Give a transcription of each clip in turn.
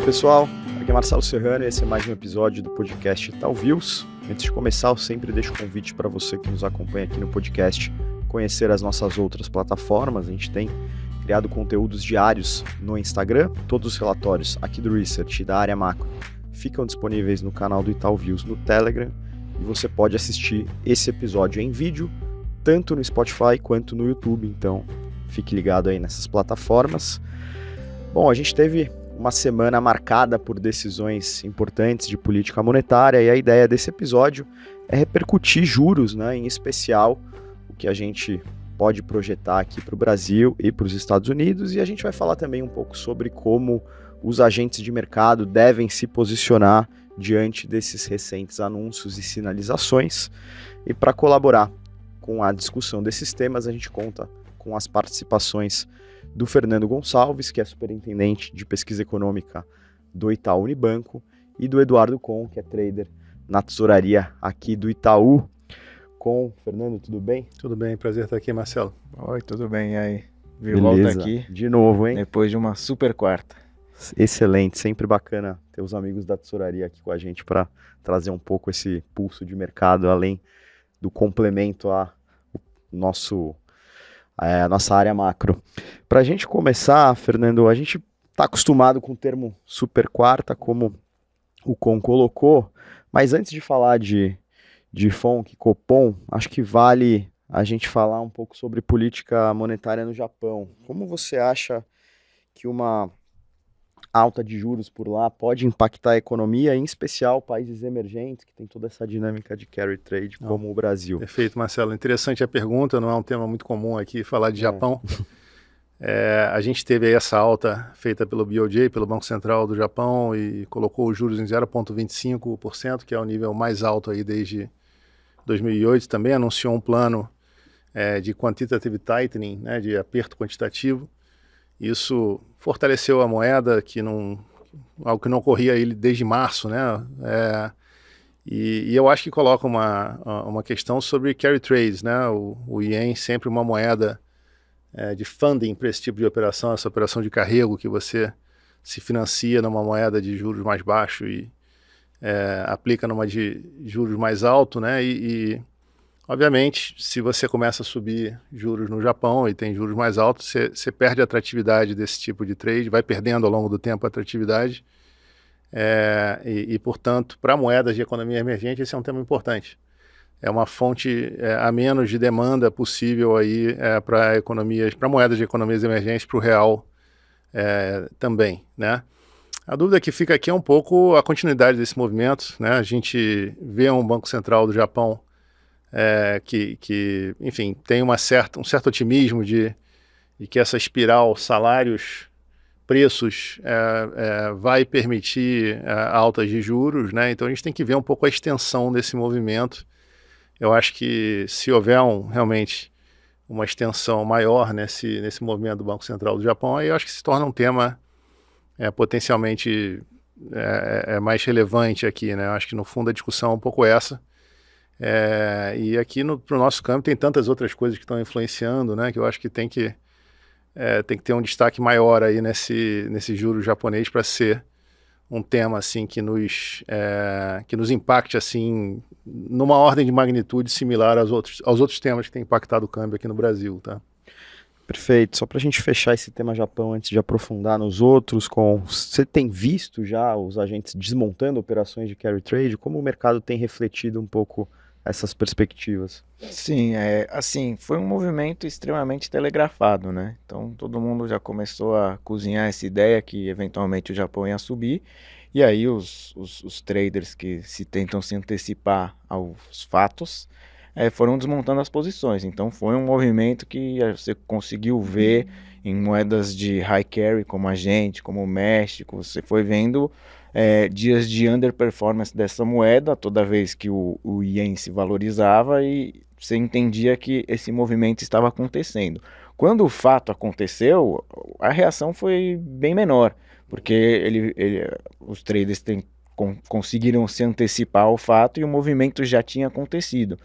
Oi pessoal, aqui é Marcelo Serrano e esse é mais um episódio do podcast Itaú Views. Antes de começar, eu sempre deixo um convite para você que nos acompanha aqui no podcast conhecer as nossas outras plataformas. A gente tem criado conteúdos diários no Instagram, todos os relatórios aqui do Research e da área macro ficam disponíveis no canal do Itaú Views no Telegram e você pode assistir esse episódio em vídeo, tanto no Spotify quanto no YouTube, então fique ligado aí nessas plataformas. Bom, a gente teve uma semana marcada por decisões importantes de política monetária e a ideia desse episódio é repercutir juros, né, em especial o que a gente pode projetar aqui para o Brasil e para os Estados Unidos, e a gente vai falar também um pouco sobre como os agentes de mercado devem se posicionar diante desses recentes anúncios e sinalizações. E para colaborar com a discussão desses temas, a gente conta com as participações do Fernando Gonçalves, que é superintendente de pesquisa econômica do Itaú Unibanco, e do Eduardo Con, que é trader na tesouraria aqui do Itaú. Fernando, tudo bem? Tudo bem, prazer estar aqui, Marcelo. Oi, tudo bem, e aí? Beleza, Volta aqui de novo, hein? Depois de uma super quarta. Excelente, sempre bacana ter os amigos da tesouraria aqui com a gente para trazer um pouco esse pulso de mercado, além do complemento a nossa área macro. Para a gente começar, Fernando, a gente está acostumado com o termo super quarta, como o Con colocou, mas antes de falar de FONC, Copom, acho que vale a gente falar um pouco sobre política monetária no Japão. Como você acha que uma alta de juros por lá pode impactar a economia, em especial países emergentes, que tem toda essa dinâmica de carry trade, como o Brasil? Perfeito, Marcelo. Interessante a pergunta, não é um tema muito comum aqui falar de Japão. A gente teve aí essa alta feita pelo BOJ, pelo Banco Central do Japão, e colocou os juros em 0,25%, que é o nível mais alto aí desde 2008. Também anunciou um plano de quantitative tightening, né, de aperto quantitativo. Isso fortaleceu a moeda, algo que não ocorria aí desde março, né? E eu acho que coloca uma questão sobre carry trades, né? O ien sempre uma moeda de funding para esse tipo de operação, essa operação de carrego que você se financia numa moeda de juros mais baixo e aplica numa de juros mais alto, né? Obviamente, se você começa a subir juros no Japão e tem juros mais altos, você perde a atratividade desse tipo de trade, vai perdendo ao longo do tempo a atratividade. Portanto, para moedas de economia emergente, esse é um tema importante. É uma fonte a menos de demanda possível aí para moedas de economias emergentes, para o real também, né? A dúvida que fica aqui é um pouco a continuidade desse movimento, né? A gente vê um Banco Central do Japão que, enfim, tem um certo otimismo de que essa espiral salários, preços vai permitir altas de juros, né? Então a gente tem que ver um pouco a extensão desse movimento. Eu acho que se houver realmente uma extensão maior nesse movimento do Banco Central do Japão, aí eu acho que se torna um tema potencialmente mais relevante aqui, né? Eu acho que no fundo a discussão é um pouco essa. E aqui para o nosso campo tem tantas outras coisas que estão influenciando, né, que eu acho que tem que ter um destaque maior aí nesse juro japonês para ser um tema assim que nos impacte assim numa ordem de magnitude similar aos outros temas que têm impactado o câmbio aqui no Brasil, tá? Perfeito. Só para a gente fechar esse tema Japão antes de aprofundar nos outros, você tem visto já os agentes desmontando operações de carry trade? Como o mercado tem refletido um pouco essas perspectivas? Sim, assim, foi um movimento extremamente telegrafado, né? Então todo mundo já começou a cozinhar essa ideia que eventualmente o Japão ia subir, e aí os traders que tentam se antecipar aos fatos foram desmontando as posições. Então foi um movimento que você conseguiu ver em moedas de high carry como a gente, como o México, você foi vendo dias de underperformance dessa moeda toda vez que o ien se valorizava, e você entendia que esse movimento estava acontecendo. Quando o fato aconteceu, a reação foi bem menor, porque os traders conseguiram se antecipar ao fato e o movimento já tinha acontecido.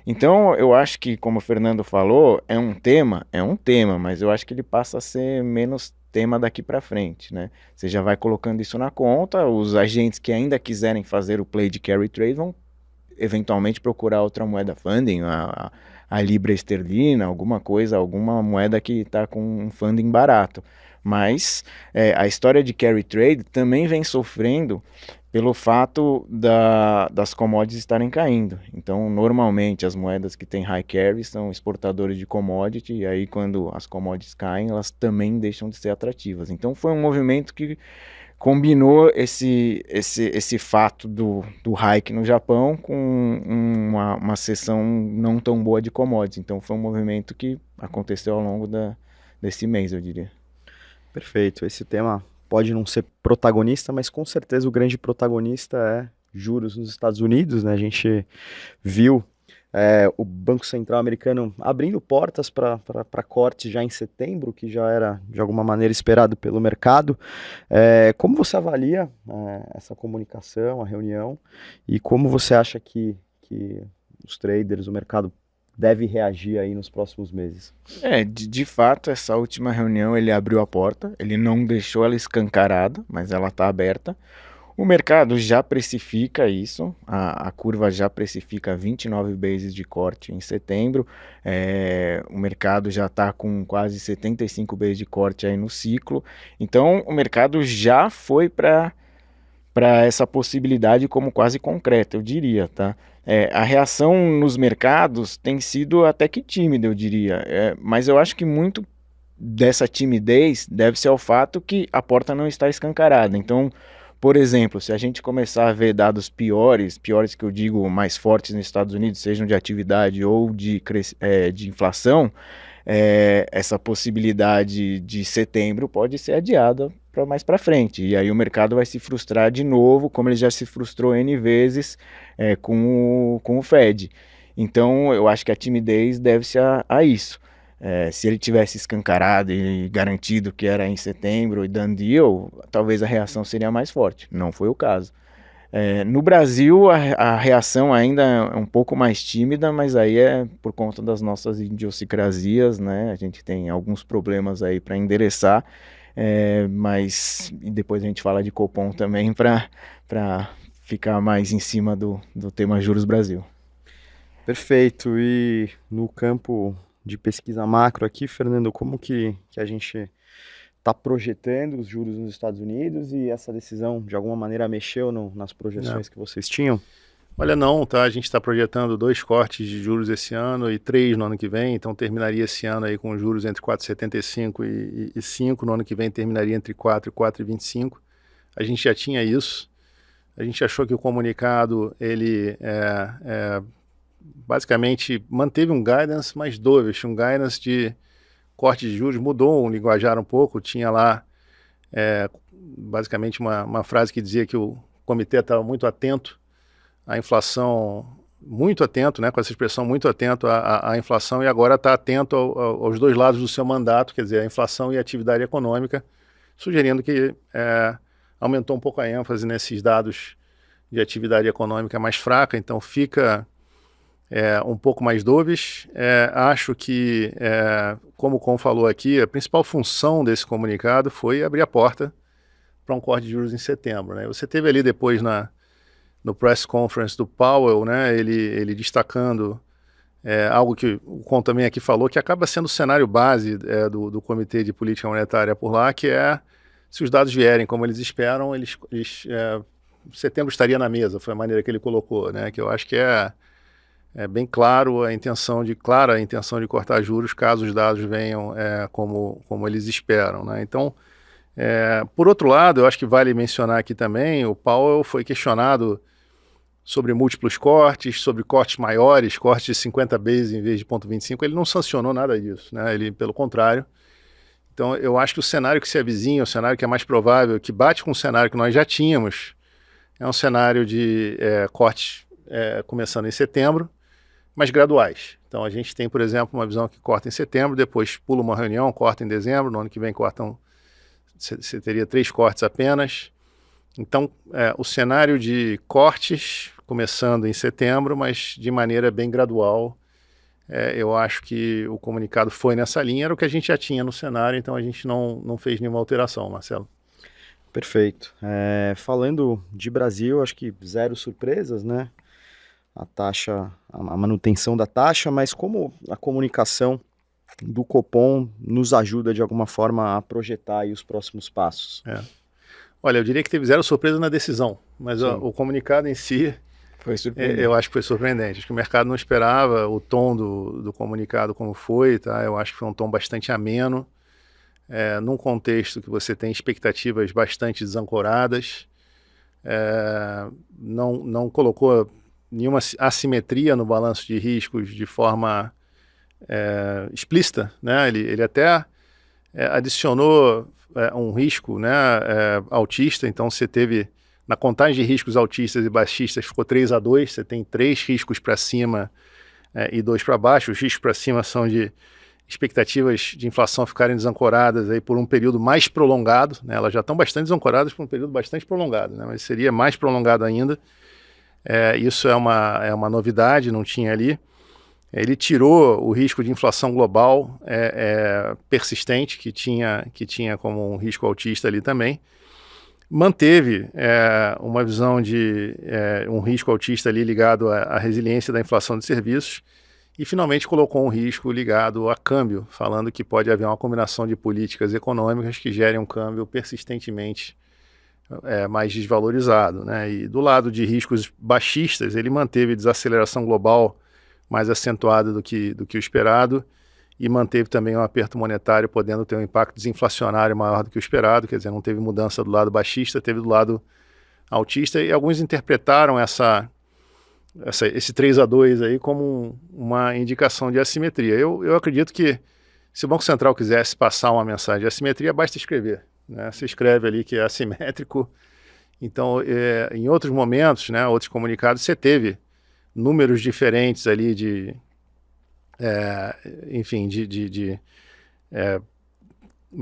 Então, eu acho que, como o Fernando falou, é um tema, mas eu acho que ele passa a ser menos tema daqui para frente, né? Você já vai colocando isso na conta, os agentes que ainda quiserem fazer o play de carry trade vão eventualmente procurar outra moeda funding, a libra esterlina, alguma coisa, alguma moeda que está com um funding barato. Mas a história de carry trade também vem sofrendo pelo fato das commodities estarem caindo. Então, normalmente, as moedas que têm high carry são exportadores de commodity, e aí quando as commodities caem, elas também deixam de ser atrativas. Então, foi um movimento que combinou esse fato do hike no Japão com uma sessão não tão boa de commodities. Então, foi um movimento que aconteceu ao longo desse mês, eu diria. Perfeito. Esse tema pode não ser protagonista, mas com certeza o grande protagonista é juros nos Estados Unidos, né? A gente viu o Banco Central americano abrindo portas para cortes já em setembro, que já era de alguma maneira esperado pelo mercado. Como você avalia essa comunicação, a reunião, e como você acha que os traders, o mercado deve reagir aí nos próximos meses? De fato, essa última reunião ele abriu a porta, ele não deixou ela escancarada, mas ela está aberta. O mercado já precifica isso, a curva já precifica 29 bases de corte em setembro, o mercado já está com quase 75 bases de corte aí no ciclo, então o mercado já foi para essa possibilidade como quase concreta, eu diria, tá? A reação nos mercados tem sido até que tímida, eu diria, mas eu acho que muito dessa timidez deve ser ao fato que a porta não está escancarada. Então, por exemplo, se a gente começar a ver dados piores que eu digo mais fortes nos Estados Unidos, sejam de atividade ou de inflação, essa possibilidade de setembro pode ser adiada para mais para frente. E aí o mercado vai se frustrar de novo, como ele já se frustrou N vezes com o Fed. Então, eu acho que a timidez deve-se a isso. Se ele tivesse escancarado e garantido que era em setembro e done deal, talvez a reação seria mais forte. Não foi o caso. No Brasil, a reação ainda é um pouco mais tímida, mas aí é por conta das nossas idiosincrasias, né? A gente tem alguns problemas aí para endereçar, mas e depois a gente fala de Copom também para ficar mais em cima do tema Juros Brasil. Perfeito. E no campo de pesquisa macro aqui, Fernando, como que a gente está projetando os juros nos Estados Unidos e essa decisão, de alguma maneira, mexeu nas projeções que vocês tinham? Olha, não, tá? A gente está projetando 2 cortes de juros esse ano e 3 no ano que vem, então terminaria esse ano aí com juros entre 4,75 e 5, no ano que vem terminaria entre 4 e 4,25. A gente já tinha isso. A gente achou que o comunicado, ele basicamente manteve um guidance mais dovish, um guidance de corte de juros, mudou o linguajar um pouco, tinha lá basicamente uma frase que dizia que o comitê estava muito atento à inflação, muito atento, né, com essa expressão, muito atento à inflação, e agora está atento aos dois lados do seu mandato, quer dizer, a inflação e a atividade econômica, sugerindo que aumentou um pouco a ênfase nesses dados de atividade econômica mais fraca, então fica um pouco mais dovish. Acho que, como o Com falou aqui, a principal função desse comunicado foi abrir a porta para um corte de juros em setembro, né? Você teve ali depois no press conference do Powell, né, ele destacando algo que o Com também aqui falou, que acaba sendo o cenário base do Comitê de Política Monetária por lá, que se os dados vierem como eles esperam, setembro estaria na mesa, foi a maneira que ele colocou, né, que eu acho que é bem claro a intenção de cortar juros caso os dados venham como eles esperam, né? Então, por outro lado, eu acho que vale mencionar aqui também, o Powell foi questionado sobre múltiplos cortes, sobre cortes maiores, cortes de 50 bases em vez de 0,25, ele não sancionou nada disso, né? Ele, pelo contrário. Então, eu acho que o cenário que se avizinha, o cenário que é mais provável, que bate com o cenário que nós já tínhamos, é um cenário de cortes começando em setembro, mas graduais. Então a gente tem, por exemplo, uma visão que corta em setembro, depois pula uma reunião, corta em dezembro, no ano que vem você teria 3 cortes apenas, Então, o cenário de cortes começando em setembro, mas de maneira bem gradual. Eu acho que o comunicado foi nessa linha, era o que a gente já tinha no cenário, então a gente não fez nenhuma alteração, Marcelo. Perfeito. Falando de Brasil, acho que zero surpresas, né? A taxa, a manutenção da taxa, mas como a comunicação do Copom nos ajuda de alguma forma a projetar aí os próximos passos? Olha, eu diria que teve zero surpresa na decisão, mas o comunicado em si, Foi surpreendente. eu acho que foi surpreendente. Acho que o mercado não esperava o tom do comunicado como foi, tá? Eu acho que foi um tom bastante ameno, num contexto que você tem expectativas bastante desancoradas, não colocou nenhuma assimetria no balanço de riscos de forma explícita, né? Ele até adicionou um risco, né, altista, então você teve, na contagem de riscos altistas e baixistas, ficou 3-2, você tem 3 riscos para cima e 2 para baixo. Os riscos para cima são de expectativas de inflação ficarem desancoradas aí por um período mais prolongado, né? Elas já estão bastante desancoradas por um período bastante prolongado, né? Mas seria mais prolongado ainda. Isso é uma novidade, não tinha ali. Ele tirou o risco de inflação global persistente, que tinha como um risco altista ali também. Manteve uma visão de um risco altista ali ligado à resiliência da inflação de serviços e finalmente colocou um risco ligado a câmbio, falando que pode haver uma combinação de políticas econômicas que gerem um câmbio persistentemente mais desvalorizado, né? E do lado de riscos baixistas, ele manteve desaceleração global mais acentuada do que o esperado e manteve também um aperto monetário, podendo ter um impacto desinflacionário maior do que o esperado, quer dizer, não teve mudança do lado baixista, teve do lado altista, e alguns interpretaram esse 3-2 aí como uma indicação de assimetria. Eu acredito que se o Banco Central quisesse passar uma mensagem de assimetria, basta escrever, né? Você escreve ali que é assimétrico. Então, em outros momentos, né, outros comunicados, você teve números diferentes ali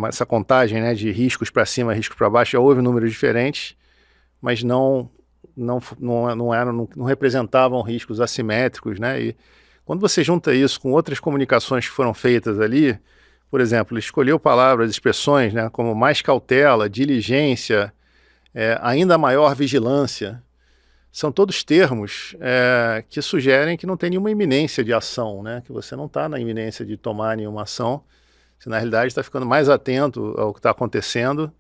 essa contagem, né, de riscos para cima, riscos para baixo, já houve números diferentes, mas não representavam riscos assimétricos, né? E quando você junta isso com outras comunicações que foram feitas ali, por exemplo, ele escolheu palavras, expressões, né, como mais cautela, diligência, ainda maior vigilância. São todos termos que sugerem que não tem nenhuma iminência de ação, né? Que você não está na iminência de tomar nenhuma ação. Você, na realidade, está ficando mais atento ao que está acontecendo,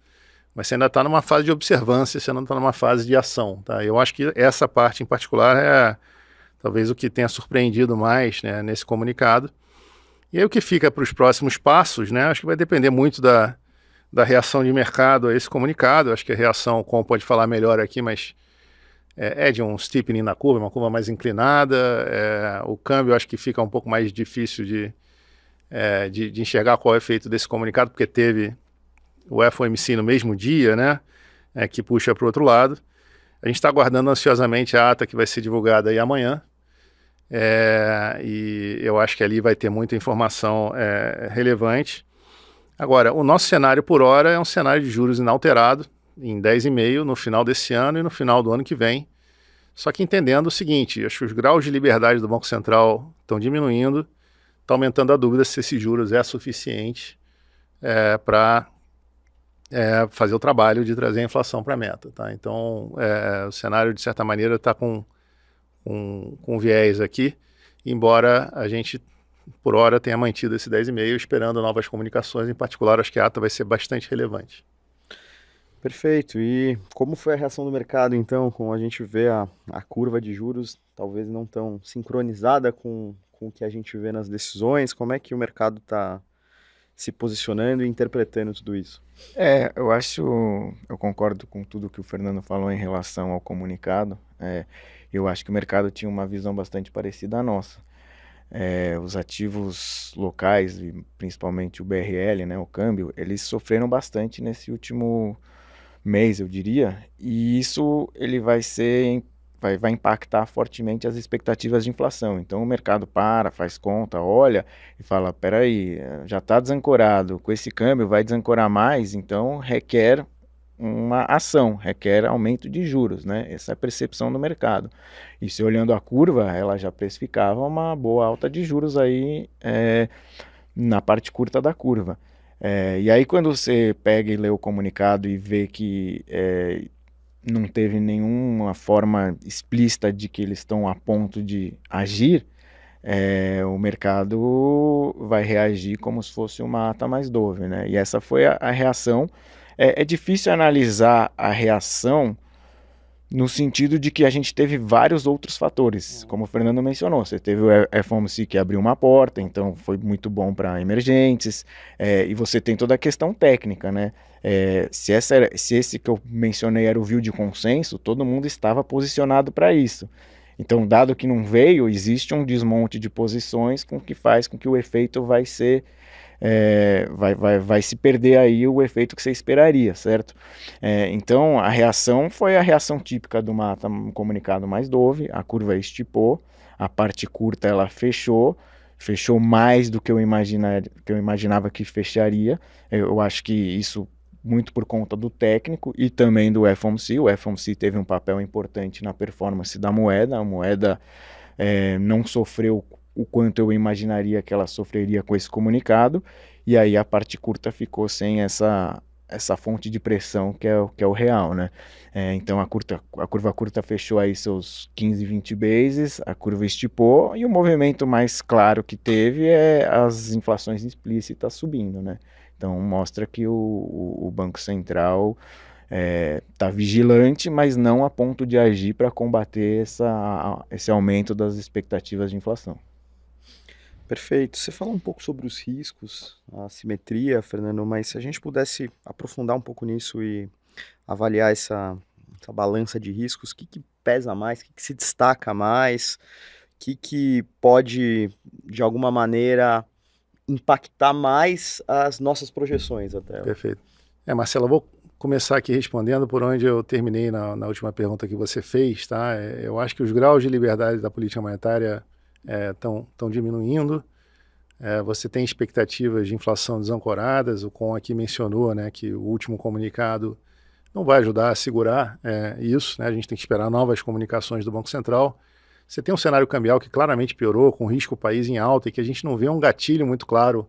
mas você ainda está numa fase de observância, você não está numa fase de ação. Tá? Eu acho que essa parte em particular é talvez o que tenha surpreendido mais, né, nesse comunicado. E aí o que fica para os próximos passos, né? Acho que vai depender muito da reação de mercado a esse comunicado. Acho que a reação, o Com pode falar melhor aqui, mas de um steepening na curva, uma curva mais inclinada. O câmbio acho que fica um pouco mais difícil de enxergar qual é o efeito desse comunicado, porque teve o FOMC no mesmo dia, né, que puxa para o outro lado. A gente está aguardando ansiosamente a ata que vai ser divulgada aí amanhã, e eu acho que ali vai ter muita informação relevante. Agora, o nosso cenário por hora é um cenário de juros inalterado, em 10,5% no final desse ano e no final do ano que vem. Só que entendendo o seguinte, acho que os graus de liberdade do Banco Central estão diminuindo, está aumentando a dúvida se esses juros é suficiente para fazer o trabalho de trazer a inflação para a meta. Tá? Então, o cenário, de certa maneira, está com viés aqui, embora a gente, por hora, tenha mantido esse 10,5%, esperando novas comunicações. Em particular, acho que a ata vai ser bastante relevante. Perfeito. E como foi a reação do mercado, então, com a gente vê a curva de juros talvez não tão sincronizada com o que a gente vê nas decisões? Como é que o mercado está se posicionando e interpretando tudo isso? Eu concordo com tudo que o Fernando falou em relação ao comunicado. Eu acho que o mercado tinha uma visão bastante parecida à nossa. Os ativos locais, e principalmente o BRL, né, o câmbio, eles sofreram bastante nesse último mês, eu diria, e isso ele vai impactar fortemente as expectativas de inflação. Então o mercado faz conta, olha e fala, peraí, já está desancorado, com esse câmbio vai desancorar mais, então requer uma ação, requer aumento de juros, né? Essa é a percepção do mercado. E se olhando a curva, ela já precificava uma boa alta de juros aí na parte curta da curva. E aí quando você pega e lê o comunicado e vê que não teve nenhuma forma explícita de que eles estão a ponto de agir, o mercado vai reagir como se fosse uma ata mais dove, né? E essa foi a reação. É difícil analisar a reação no sentido de que a gente teve vários outros fatores, como o Fernando mencionou. Você teve o FOMC que abriu uma porta, então foi muito bom para emergentes, e você tem toda a questão técnica, né? Se esse que eu mencionei era o view de consenso, todo mundo estava posicionado para isso. Então, dado que não veio, existe um desmonte de posições que faz com que o efeito vai ser vai se perder aí o efeito que você esperaria, certo? Então, a reação foi a reação típica de um comunicado mais dove, a curva estipou, a parte curta ela fechou mais do que eu imaginava que fecharia. Eu acho que isso muito por conta do técnico e também do FOMC. O FOMC teve um papel importante na performance da moeda, a moeda não sofreu o quanto eu imaginaria que ela sofreria com esse comunicado, e aí a parte curta ficou sem essa fonte de pressão que é o real, né? Então a curva curta fechou aí seus 15, 20 bases, a curva estipou, e o movimento mais claro que teve é as inflações explícitas subindo, né? Então mostra que o Banco Central está vigilante, mas não a ponto de agir para combater esse aumento das expectativas de inflação. Perfeito. Você falou um pouco sobre os riscos, a assimetria, Fernando, mas se a gente pudesse aprofundar um pouco nisso e avaliar essa balança de riscos, o que pesa mais, o que se destaca mais, o que pode, de alguma maneira, impactar mais as nossas projeções até? Perfeito. Marcelo, eu vou começar aqui respondendo por onde eu terminei na última pergunta que você fez, tá? Eu acho que os graus de liberdade da política monetária estão diminuindo. Você tem expectativas de inflação desancoradas. O Com aqui mencionou, né, que o último comunicado não vai ajudar a segurar isso, né? A gente tem que esperar novas comunicações do Banco Central. Você tem um cenário cambial que claramente piorou, com risco país em alta, e que a gente não vê um gatilho muito claro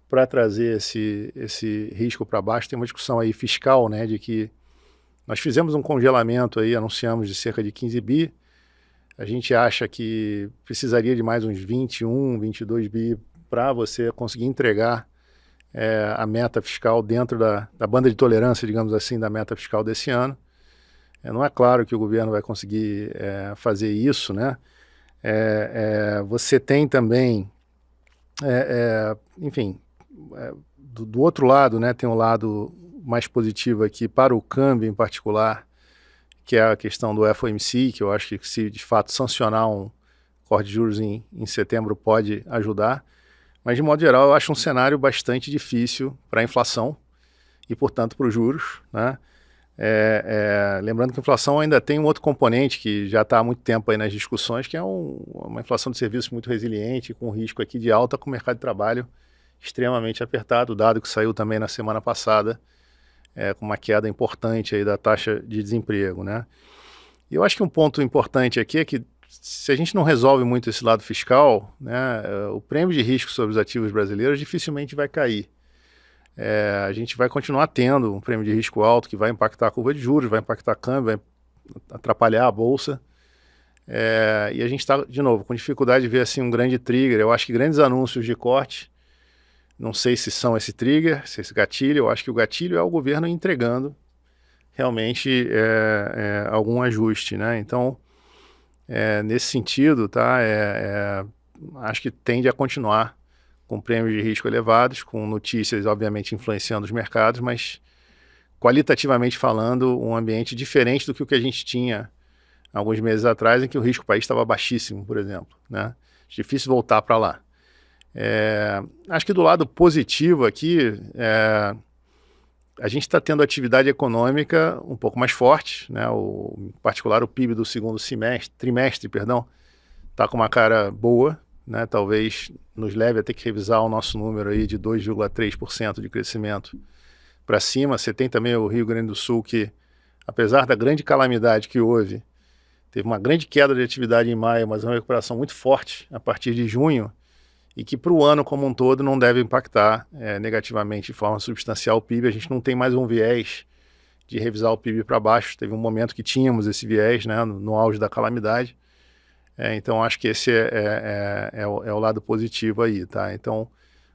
para trazer esse risco para baixo. Tem uma discussão aí fiscal, né, de que nós fizemos um congelamento aí, anunciamos de cerca de 15 bi. A gente acha que precisaria de mais uns 21, 22 bi para você conseguir entregar a meta fiscal dentro da banda de tolerância, digamos assim, da meta fiscal desse ano. Não é claro que o governo vai conseguir fazer isso, né? Você tem também, enfim, do outro lado, né, tem um lado mais positivo aqui para o câmbio em particular, que é a questão do FOMC, que eu acho que se de fato sancionar um corte de juros em setembro pode ajudar. Mas, de modo geral, eu acho um cenário bastante difícil para a inflação e, portanto, para os juros, né? Lembrando que a inflação ainda tem um outro componente que já está há muito tempo aí nas discussões, que é uma inflação de serviços muito resiliente, com risco aqui de alta, com o mercado de trabalho extremamente apertado, dado que saiu também na semana passada, com uma queda importante aí da taxa de desemprego, né? E eu acho que um ponto importante aqui é que se a gente não resolve muito esse lado fiscal, né, o prêmio de risco sobre os ativos brasileiros dificilmente vai cair. A gente vai continuar tendo um prêmio de risco alto que vai impactar a curva de juros, vai impactar a câmbio, vai atrapalhar a bolsa. E a gente está, de novo, com dificuldade de ver assim, um grande trigger. Eu acho que grandes anúncios de corte, não sei se são esse trigger, se esse gatilho. Eu acho que o gatilho é o governo entregando realmente algum ajuste, né? Então, nesse sentido, tá, acho que tende a continuar com prêmios de risco elevados, com notícias, obviamente, influenciando os mercados, mas qualitativamente falando, um ambiente diferente do que o que a gente tinha alguns meses atrás, em que o risco país estava baixíssimo, por exemplo, né? Difícil voltar para lá. Acho que do lado positivo aqui, a gente está tendo atividade econômica um pouco mais forte, né? Em particular o PIB do segundo trimestre, está com uma cara boa, né? Talvez nos leve a ter que revisar o nosso número aí de 2,3% de crescimento para cima. Você tem também o Rio Grande do Sul, que, apesar da grande calamidade que houve, teve uma grande queda de atividade em maio, mas uma recuperação muito forte a partir de junho, e que para o ano como um todo não deve impactar negativamente de forma substancial o PIB. A gente não tem mais um viés de revisar o PIB para baixo. Teve um momento que tínhamos esse viés, né, no auge da calamidade. Então acho que esse é o lado positivo aí, tá? Então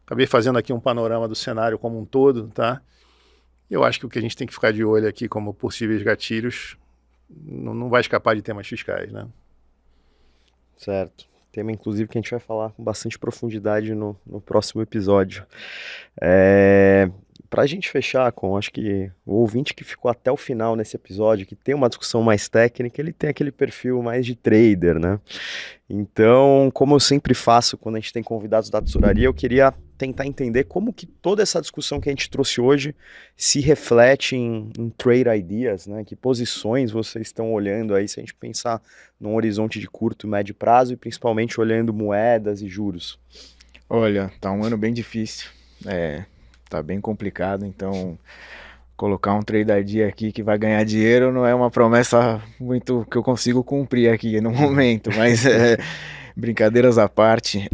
acabei fazendo aqui um panorama do cenário como um todo, tá? Eu acho que o que a gente tem que ficar de olho aqui como possíveis gatilhos não vai escapar de temas fiscais, né? Certo. Tema, inclusive, que a gente vai falar com bastante profundidade no próximo episódio. Para a gente fechar acho que o ouvinte que ficou até o final nesse episódio, que tem uma discussão mais técnica, ele tem aquele perfil mais de trader, né? Então, como eu sempre faço quando a gente tem convidados da tesouraria, eu queria tentar entender como que toda essa discussão que a gente trouxe hoje se reflete em trade ideas, né? Que posições vocês estão olhando aí, se a gente pensar num horizonte de curto e médio prazo, e principalmente olhando moedas e juros. Olha, tá um ano bem difícil, tá bem complicado, então colocar um trade idea aqui que vai ganhar dinheiro não é uma promessa muito que eu consigo cumprir aqui no momento, mas brincadeiras à parte,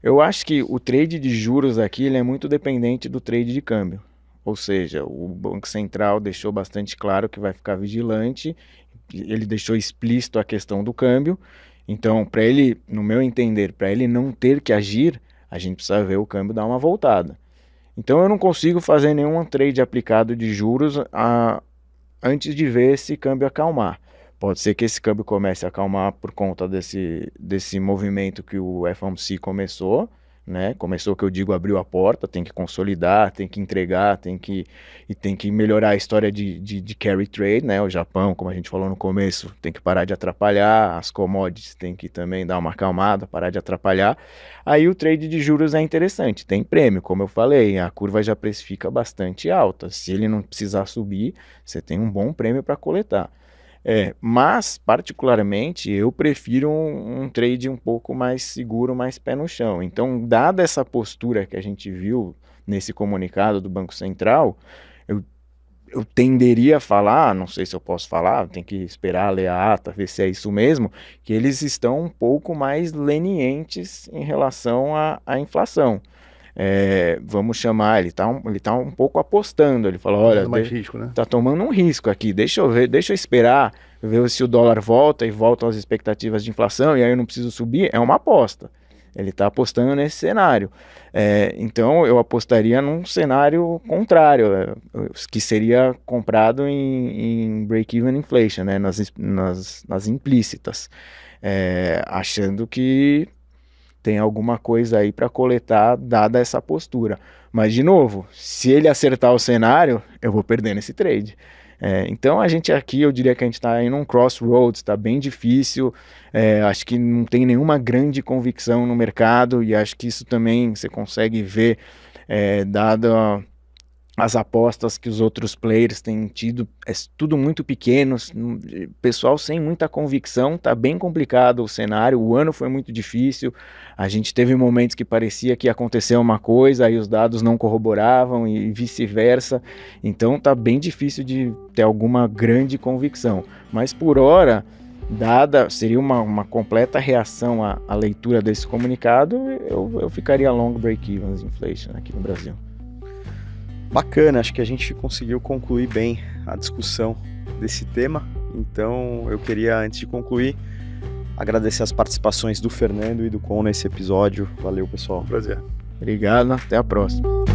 eu acho que o trade de juros aqui ele é muito dependente do trade de câmbio, ou seja, o Banco Central deixou bastante claro que vai ficar vigilante, ele deixou explícito a questão do câmbio, então para ele, no meu entender, para ele não ter que agir, a gente precisa ver o câmbio dar uma voltada. Então eu não consigo fazer nenhum trade aplicado de juros antes de ver esse câmbio acalmar. Pode ser que esse câmbio comece a acalmar por conta desse movimento que o FOMC começou, né? Começou, que eu digo, abriu a porta, tem que consolidar, tem que entregar, tem que melhorar a história de carry trade, né? O Japão, como a gente falou no começo, tem que parar de atrapalhar, as commodities tem que também dar uma acalmada, parar de atrapalhar. Aí o trade de juros é interessante, tem prêmio, como eu falei, a curva já precifica bastante alta. Se ele não precisar subir, você tem um bom prêmio para coletar. Mas, particularmente, eu prefiro um trade um pouco mais seguro, mais pé no chão. Então, dada essa postura que a gente viu nesse comunicado do Banco Central, eu tenderia a falar, não sei se eu posso falar, tem que esperar ler a ata, ver se é isso mesmo, que eles estão um pouco mais lenientes em relação à inflação. Vamos chamar, ele tá um pouco apostando, ele falou, olha, mais risco, né? Tá tomando um risco aqui, deixa eu ver, deixa eu esperar, ver se o dólar volta e voltam as expectativas de inflação e aí eu não preciso subir, é uma aposta, ele tá apostando nesse cenário, então eu apostaria num cenário contrário, que seria comprado em break-even inflation, né, nas implícitas, achando que tem alguma coisa aí para coletar, dada essa postura. Mas, de novo, se ele acertar o cenário, eu vou perder nesse trade. Então, a gente aqui, eu diria que a gente está em um crossroads, está bem difícil, acho que não tem nenhuma grande convicção no mercado, e acho que isso também você consegue ver, dado as apostas que os outros players têm tido, é tudo muito pequeno, pessoal sem muita convicção, tá bem complicado o cenário, o ano foi muito difícil, a gente teve momentos que parecia que ia acontecer uma coisa, aí os dados não corroboravam e vice-versa, então tá bem difícil de ter alguma grande convicção, mas por hora, seria uma completa reação à leitura desse comunicado, eu ficaria long break-even inflation aqui no Brasil. Bacana, acho que a gente conseguiu concluir bem a discussão desse tema. Então, eu queria, antes de concluir, agradecer as participações do Fernando e do Con nesse episódio. Valeu, pessoal. Prazer. Obrigado, até a próxima.